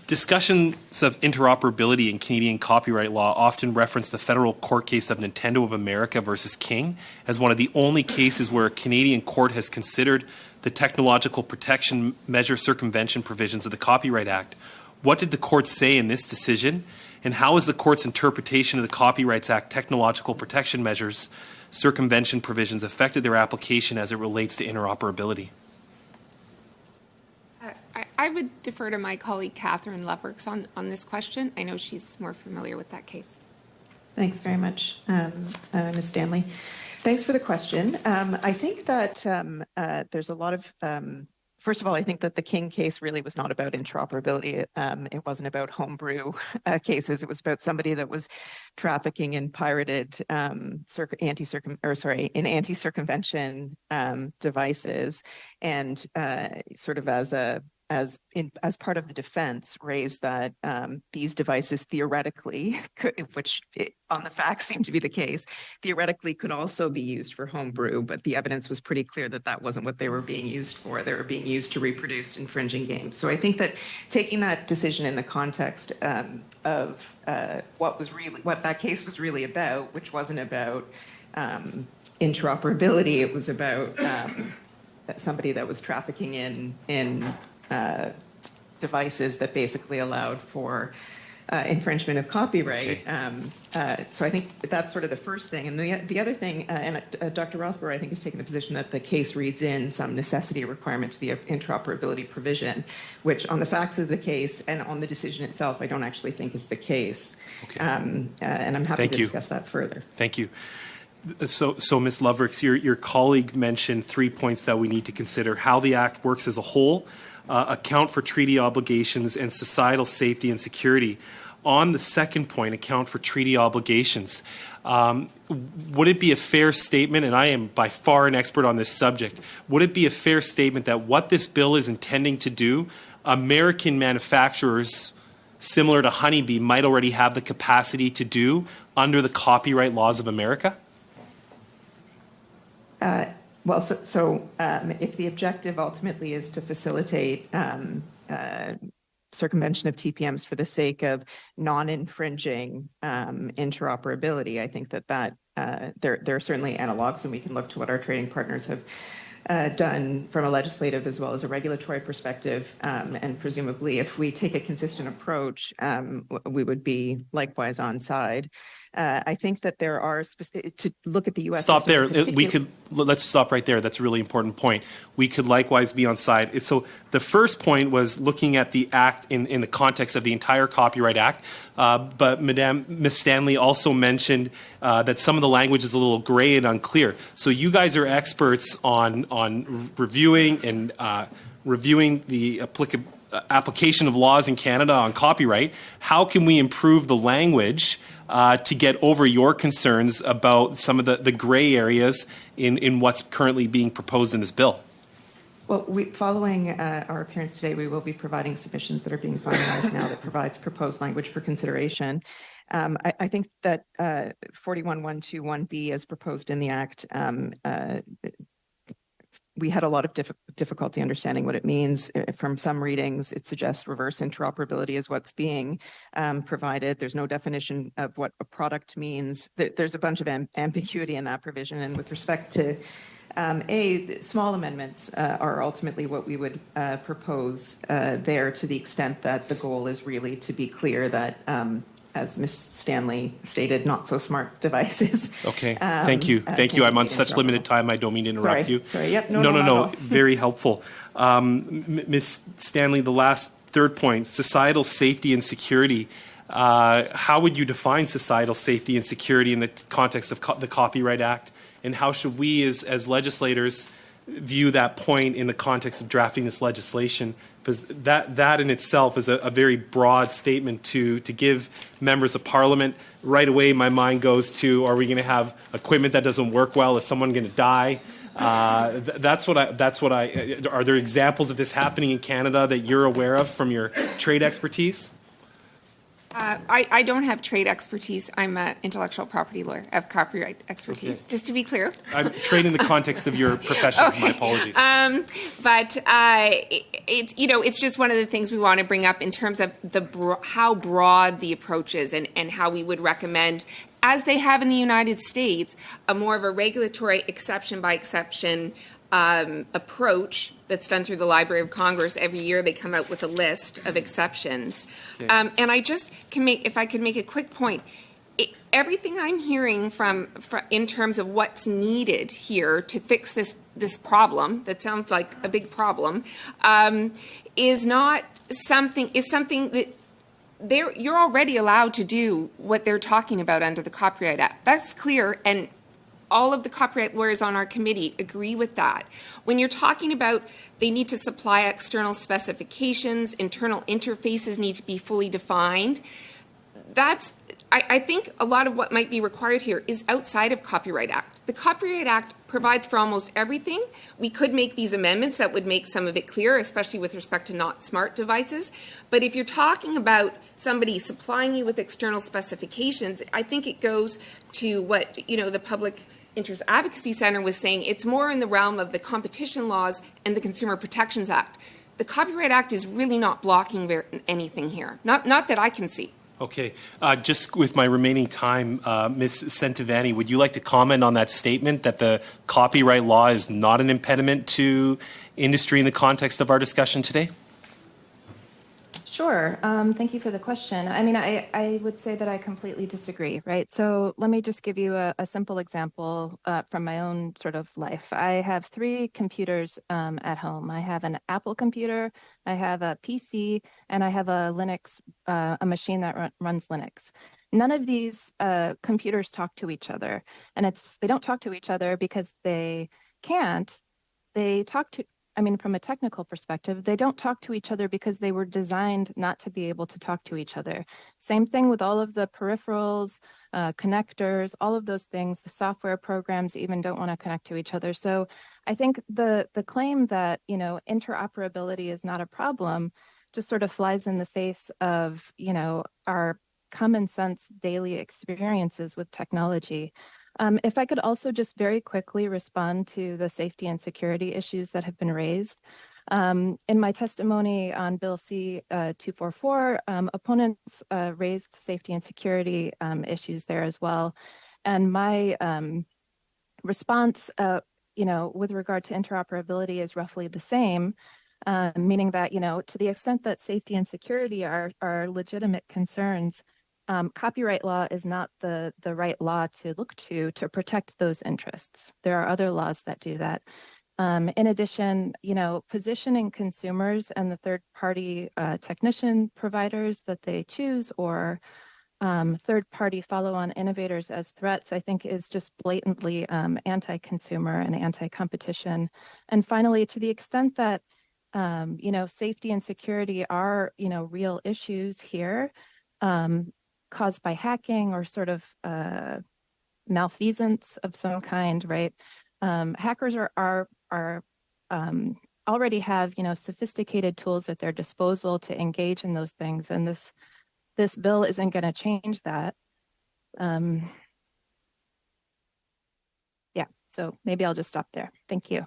Discussions of interoperability in Canadian copyright law often reference the federal court case of Nintendo of America versus King as one of the only cases where a Canadian court has considered the technological protection measure circumvention provisions of the Copyright Act. What did the court say in this decision, and how has the court's interpretation of the Copyrights Act technological protection measures circumvention provisions affected their application as it relates to interoperability? I would defer to my colleague Catherine Lovrix on this question. I know she's more familiar with that case. Thanks very much, Ms. Stanley. Thanks for the question. I think that there's a lot of, first of all, I think that the King case really was not about interoperability. It wasn't about homebrew cases. It was about somebody that was trafficking in pirated anti-circumvention devices, and sort of as part of the defense, raised that these devices theoretically could, which on the facts seem to be the case, theoretically could also be used for homebrew, but the evidence was pretty clear that that wasn't what they were being used for. They were being used to reproduce infringing games. So I think that taking that decision in the context of what that case was really about, which wasn't about interoperability, it was about somebody that was trafficking in devices that basically allowed for infringement of copyright. Okay. So I think that's sort of the first thing. And the other thing, and Dr. Rosborough, I think, has taken the position that the case reads in some necessity requirement to the interoperability provision, which on the facts of the case and on the decision itself, I don't actually think is the case. Okay. And I'm happy to discuss that further. Thank you. So Ms. Lovrix, your colleague mentioned 3 points that we need to consider: how the Act works as a whole, account for treaty obligations, and societal safety and security. On the second point, account for treaty obligations, would it be a fair statement, and I am by far an expert on this subject, would it be a fair statement that what this bill is intending to do, American manufacturers similar to Honeybee might already have the capacity to do under the copyright laws of America? Well, if the objective ultimately is to facilitate circumvention of TPMs for the sake of non-infringing interoperability, I think that there are certainly analogs, and we can look to what our trading partners have done from a legislative as well as a regulatory perspective. And presumably, if we take a consistent approach, we would be likewise on side. I think that there are to look at the U.S. Stop there. Let's stop right there. That's a really important point. We could likewise be on side. So the first point was looking at the Act in the context of the entire Copyright Act. But Ms. Stanley also mentioned that some of the language is a little gray and unclear. So you guys are experts on reviewing and reviewing the application of laws in Canada on copyright. How can we improve the language to get over your concerns about some of the gray areas in what's currently being proposed in this bill? Well, following our appearance today, we will be providing submissions that are being finalized now that provides proposed language for consideration. I think that 41121B, as proposed in the Act, we had a lot of difficulty understanding what it means. From some readings, it suggests reverse interoperability is what's being provided. There's no definition of what a product means. There's a bunch of ambiguity in that provision. And with respect to small amendments are ultimately what we would propose there, to the extent that the goal is really to be clear that as Ms. Stanley stated, not so smart devices. Okay, thank you. Thank you. I'm on such limited time, I don't mean to interrupt you. Sorry, yep. No. Very helpful. Ms. Stanley, the last third point, societal safety and security. How would you define societal safety and security in the context of the Copyright Act? And how should we as legislators view that point in the context of drafting this legislation? Because that in itself is a very broad statement to give members of Parliament. Right away, my mind goes to: are we going to have equipment that doesn't work well? Is someone going to die? That's what I. Are there examples of this happening in Canada that you're aware of from your trade expertise? I don't have trade expertise. I'm an intellectual property lawyer. I have copyright expertise, Okay. just to be clear. I'm trained in the context of your profession. Okay. My apologies. But it's just one of the things we want to bring up in terms of how broad the approach is and how we would recommend, as they have in the United States, a more of a regulatory exception by exception approach that's done through the Library of Congress. Every year they come out with a list of exceptions. Okay. And I just if I could make a quick point, everything I'm hearing from in terms of what's needed here to fix this problem that sounds like a big problem is something that you're already allowed to do what they're talking about under the Copyright Act. That's clear, and all of the copyright lawyers on our committee agree with that. When you're talking about they need to supply external specifications, internal interfaces need to be fully defined, I think a lot of what might be required here is outside of Copyright Act. The Copyright Act provides for almost everything. We could make these amendments that would make some of it clear, especially with respect to not smart devices. But if you're talking about somebody supplying you with external specifications, I think it goes to what the Public Interest Advocacy Center was saying. It's more in the realm of the competition laws and the Consumer Protections Act. The Copyright Act is really not blocking anything here, not that I can see. Okay. Just with my remaining time, Ms. Centovanni, would you like to comment on that statement that the copyright law is not an impediment to industry in the context of our discussion today? Sure. Thank you for the question. I mean, I would say that I completely disagree, right? So let me just give you a simple example from my own sort of life. I have 3 computers at home. I have an Apple computer, I have a PC, and I have a Linux, a machine that runs Linux. None of these computers talk to each other, and they don't talk to each other because they can't. They talk to from a technical perspective, they don't talk to each other because they were designed not to be able to talk to each other. Same thing with all of the peripherals, connectors, all of those things. The software programs even don't want to connect to each other. So I think the claim that, interoperability is not a problem just sort of flies in the face of, our common sense daily experiences with technology. If I could also just very quickly respond to the safety and security issues that have been raised. In my testimony on Bill C-244, opponents raised safety and security issues there as well. And my response, with regard to interoperability is roughly the same, meaning that, to the extent that safety and security are legitimate concerns, copyright law is not the right law to look to protect those interests. There are other laws that do that. In addition, positioning consumers and the third-party technician providers that they choose or third-party follow-on innovators as threats, I think is just blatantly anti-consumer and anti-competition. And finally, to the extent that, safety and security are, real issues here, caused by hacking or sort of malfeasance of some kind, right? Hackers are already have sophisticated tools at their disposal to engage in those things, and this bill isn't going to change that. Yeah, so maybe I'll just stop there. Thank you.